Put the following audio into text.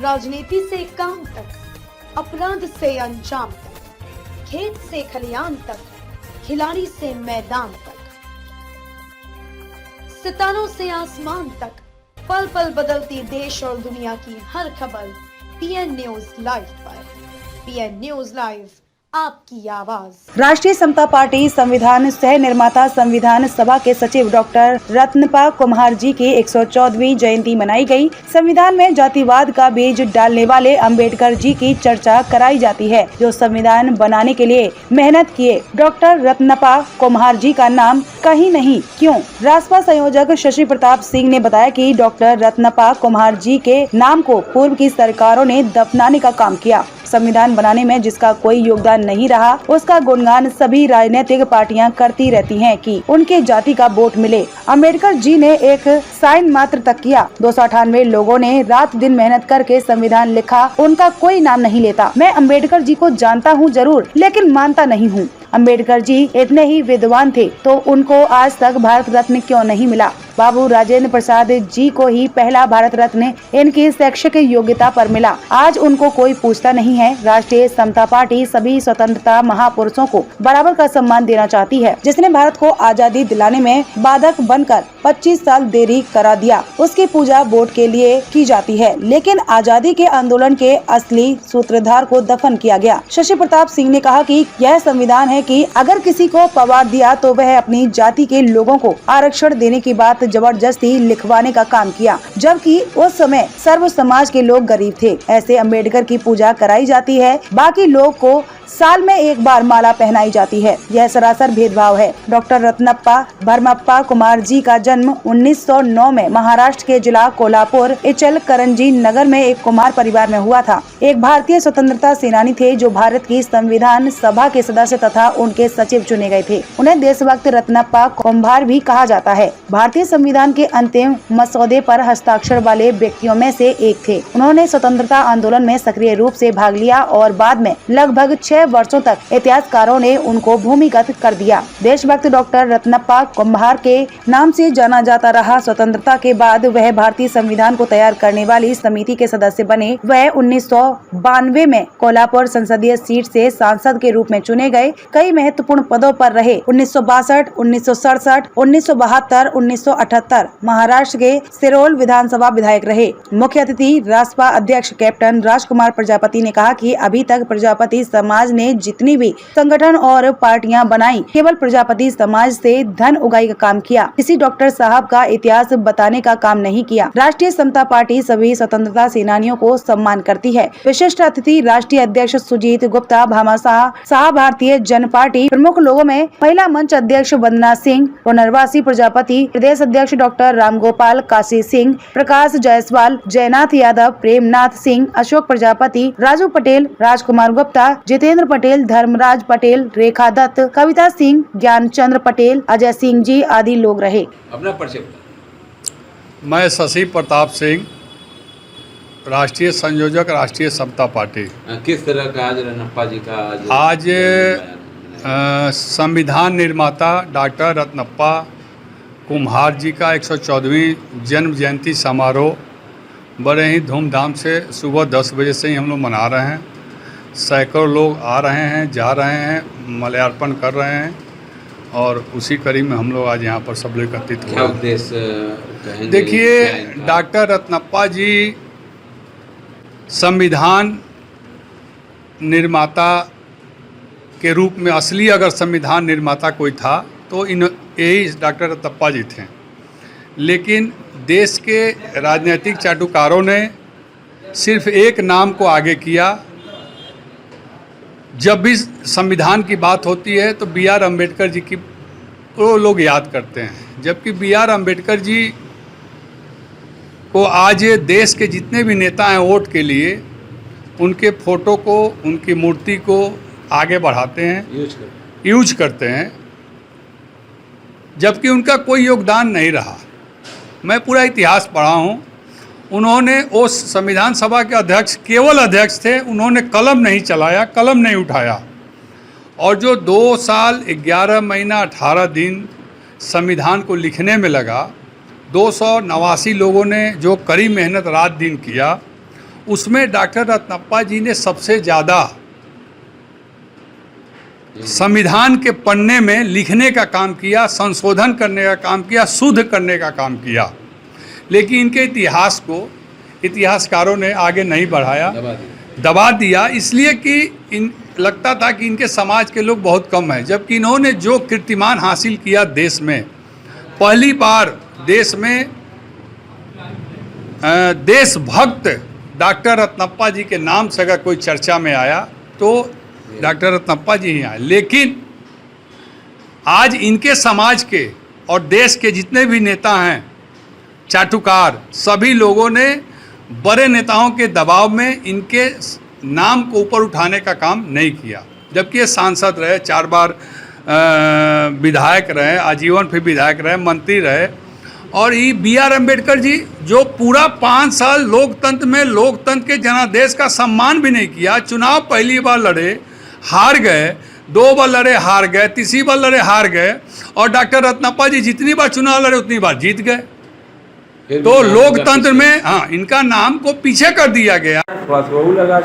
राजनीति से काम तक, अपराध से अंजाम तक, खेत से खलियान तक, खिलाड़ी से मैदान तक, सितारों से आसमान तक, पल पल बदलती देश और दुनिया की हर खबर पीएन न्यूज लाइव पर। पीएन न्यूज लाइव, आपकी आवाज। राष्ट्रीय समता पार्टी संविधान सह निर्माता संविधान सभा के सचिव डॉक्टर रत्नप्पा कुम्हार जी की 114वीं जयंती मनाई गई। संविधान में जातिवाद का बीज डालने वाले अंबेडकर जी की चर्चा कराई जाती है, जो संविधान बनाने के लिए मेहनत किए। डॉक्टर रत्नप्पा कुम्हार जी का नाम कहीं नहीं क्यों? रासपा संयोजक शशि प्रताप सिंह ने बताया कि डॉक्टर रत्नप्पा कुम्हार जी के नाम को पूर्व की सरकारों ने दफनाने का काम किया। संविधान बनाने में जिसका कोई योगदान नहीं रहा, उसका गुणगान सभी राजनीतिक पार्टियां करती रहती हैं कि उनके जाति का वोट मिले। अंबेडकर जी ने एक साइन मात्र तक किया। 298 लोगों ने रात दिन मेहनत करके संविधान लिखा, उनका कोई नाम नहीं लेता। मैं अंबेडकर जी को जानता हूँ जरूर, लेकिन मानता नहीं हूँ। अंबेडकर जी इतने ही विद्वान थे तो उनको आज तक भारत रत्न क्यों नहीं मिला? बाबू राजेंद्र प्रसाद जी को ही पहला भारत रत्न इनकी शैक्षिक योग्यता पर मिला। आज उनको कोई पूछता नहीं है। राष्ट्रीय समता पार्टी सभी स्वतंत्रता महापुरुषों को बराबर का सम्मान देना चाहती है। जिसने भारत को आजादी दिलाने में बाधक बनकर 25 साल देरी करा दिया, उसकी पूजा वोट के लिए की जाती है, लेकिन आजादी के आंदोलन के असली सूत्रधार को दफन किया गया। शशि प्रताप सिंह ने कहा कि यह संविधान है कि अगर किसी को पवार दिया तो वह अपनी जाति के लोगों को आरक्षण देने की बात जबरदस्ती लिखवाने का काम किया, जबकि उस समय सर्व समाज के लोग गरीब थे। ऐसे अंबेडकर की पूजा कराई जाती है, बाकी लोग को साल में एक बार माला पहनाई जाती है। यह सरासर भेदभाव है। डॉक्टर रत्नप्पा भरमप्पा कुमार जी का जन्म 1909 में महाराष्ट्र के जिला कोल्हापुर इचलकरंजी नगर में एक कुमार परिवार में हुआ था। एक भारतीय स्वतंत्रता सेनानी थे जो भारत की संविधान सभा के सदस्य तथा उनके सचिव चुने गए थे। उन्हें देशभक्त रत्नप्पा कुम्हार भी कहा जाता है। भारतीय संविधान के अंतिम मसौदे पर हस्ताक्षर वाले व्यक्तियों में से एक थे। उन्होंने स्वतंत्रता आंदोलन में सक्रिय रूप से भाग लिया और बाद में लगभग 6 वर्षों तक इतिहासकारों ने उनको भूमिगत कर दिया। देशभक्त डॉक्टर रत्नप्पा कुम्हार के नाम से जाना जाता रहा। स्वतंत्रता के बाद वह भारतीय संविधान को तैयार करने वाली समिति के सदस्य बने। वह 1992 में कोल्हापुर संसदीय सीट से सांसद के रूप में चुने गए। कई महत्वपूर्ण पदों पर रहे। 1962, 1967, 1972, 1978 महाराष्ट्र के सिरोल विधानसभा विधायक रहे। मुख्य अतिथि रासपा अध्यक्ष कैप्टन राजकुमार प्रजापति ने कहा कि अभी तक प्रजापति समाज ने जितनी भी संगठन और पार्टियां बनाई, केवल प्रजापति समाज से धन उगाई का काम किया। किसी डॉक्टर साहब का इतिहास बताने का काम नहीं किया। राष्ट्रीय समता पार्टी सभी स्वतंत्रता सेनानियों को सम्मान करती है। विशिष्ट अतिथि राष्ट्रीय अध्यक्ष सुजीत गुप्ता भामाशाह, भारतीय जन पार्टी प्रमुख लोगों में महिला मंच अध्यक्ष वंदना सिंह, पुनर्वासी प्रजापति प्रदेश अध्यक्ष डॉक्टर रामगोपाल काशी सिंह, प्रकाश जायसवाल, जयनाथ यादव, प्रेमनाथ सिंह, अशोक प्रजापति, राजू पटेल, राजकुमार गुप्ता, जितेंद्र पटेल, धर्मराज पटेल, रेखा दत्त, कविता सिंह, ज्ञानचंद्र पटेल, अजय सिंह जी आदि लोग रहे। अपना परिचय। मैं शशि प्रताप सिंह, राष्ट्रीय संयोजक राष्ट्रीय समता पार्टी। किस तरह का आज रत्नप्पा जी का आज संविधान निर्माता डॉक्टर रत्नप्पा कुम्हार जी का 114वीं जन्म जयंती समारोह बड़े ही धूमधाम से सुबह 10 बजे से ही हम लोग मना रहे हैं। सैकड़ों लोग आ रहे हैं, जा रहे हैं, माल्यार्पण कर रहे हैं और उसी कड़ी में हम लोग आज यहाँ पर सब लोग एकत्रित हुए। क्या उद्देश्य? देखिए, डॉक्टर रत्नप्पा जी संविधान निर्माता के रूप में, असली अगर संविधान निर्माता कोई था तो यही डॉक्टर रत्नप्पा जी थे। लेकिन देश के राजनीतिक चाटुकारों ने सिर्फ एक नाम को आगे किया। जब भी संविधान की बात होती है तो B.R. अम्बेडकर जी की वो लोग याद करते हैं, जबकि B.R. अम्बेडकर जी को आज देश के जितने भी नेता हैं वोट के लिए उनके फोटो को, उनकी मूर्ति को आगे बढ़ाते हैं, यूज करते हैं, जबकि उनका कोई योगदान नहीं रहा। मैं पूरा इतिहास पढ़ा हूँ। उन्होंने उस संविधान सभा के अध्यक्ष, केवल अध्यक्ष थे, उन्होंने कलम नहीं चलाया, कलम नहीं उठाया। और जो 2 साल 11 महीना 18 दिन संविधान को लिखने में लगा, 289 लोगों ने जो कड़ी मेहनत रात दिन किया, उसमें डॉक्टर रत्नप्पा जी ने सबसे ज़्यादा संविधान के पन्ने में लिखने का काम किया, संशोधन करने का काम किया, शुद्ध करने का काम किया। लेकिन इनके इतिहास को इतिहासकारों ने आगे नहीं बढ़ाया, दबा दिया, इसलिए कि लगता था कि इनके समाज के लोग बहुत कम हैं। जबकि इन्होंने जो कीर्तिमान हासिल किया देश में, पहली बार देश में देशभक्त डॉक्टर रत्नप्पा जी के नाम से अगर कोई चर्चा में आया तो डॉक्टर रत्नप्पा जी ही आए। लेकिन आज इनके समाज के और देश के जितने भी नेता हैं, चाटुकार, सभी लोगों ने बड़े नेताओं के दबाव में इनके नाम को ऊपर उठाने का काम नहीं किया। जबकि ये सांसद रहे, 4 बार विधायक रहे, आजीवन फिर विधायक रहे, मंत्री रहे। और ये BR अम्बेडकर जी जो पूरा 5 साल लोकतंत्र में लोकतंत्र के जनादेश का सम्मान भी नहीं किया, चुनाव पहली बार लड़े, हार गए, 2 बार लड़े, हार गए, तीसरी बार लड़े, हार गए, और डॉक्टर रत्नप्पा जी जितनी बार चुनाव लड़े उतनी बार जीत गए। तो लोकतंत्र में इनका नाम को पीछे कर दिया गया। लगा